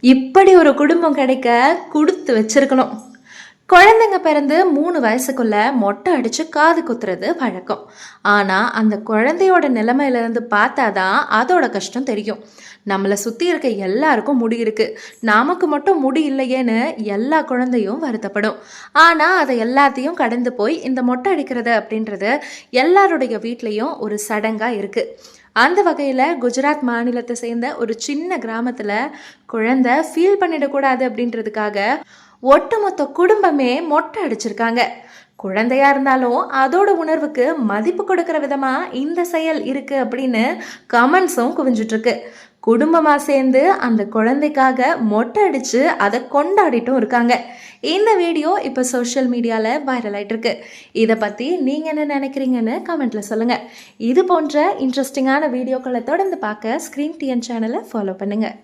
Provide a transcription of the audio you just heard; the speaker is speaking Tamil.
இப்படி ஒரு குடும்பம் கிடைக்க கொடுத்து வச்சிருக்கணும். குழந்தைங்க பிறந்து 3 வயசுக்குள்ள மொட்டை அடிச்சு காது குத்துறது வழக்கம். ஆனா அந்த குழந்தையோட நிலைமையிலிருந்து பார்த்தாதான் அதோட கஷ்டம் தெரியும். நம்மளை சுத்தி இருக்க எல்லாருக்கும் முடி இருக்கு, நமக்கு மட்டும் முடி இல்லையேன்னு எல்லா குழந்தையும் வருத்தப்படும். ஆனா அதை எல்லாத்தையும் கடந்து போய் இந்த மொட்டை அடிக்கிறது அப்படின்றது எல்லாருடைய வீட்லயும் ஒரு சடங்கா இருக்கு. அந்த வகையில் குஜராத் மாநிலத்தை சேர்ந்த ஒரு சின்ன கிராமத்தில் குழந்தை ஃபீல் பண்ணிடக்கூடாது அப்படின்றதுக்காக ஒட்டுமொத்த குடும்பமே மொட்டை அடிச்சிருக்காங்க. குழந்தையா இருந்தாலும் அதோட உணர்வுக்கு மதிப்பு கொடுக்கிற விதமா இந்த செயல் இருக்கு அப்படின்னு கமெண்ட்ஸும் குவிஞ்சிட்டு இருக்கு. குடும்பமா சேர்ந்து அந்த குழந்தைக்காக மொட்டை அடிச்சு அதை கொண்டாடிட்டும் இருக்காங்க. இந்த வீடியோ இப்போ சோஷியல் மீடியாவில் வைரல் ஆகிட்டு இருக்கு. இதை பற்றி நீங்கள் என்ன நினைக்கிறீங்கன்னு கமெண்ட்ல சொல்லுங்கள். இது போன்ற இன்ட்ரெஸ்டிங்கான வீடியோக்களை தொடர்ந்து பார்க்க ஸ்க்ரீன் டிஎன் சேனலை ஃபாலோ பண்ணுங்கள்.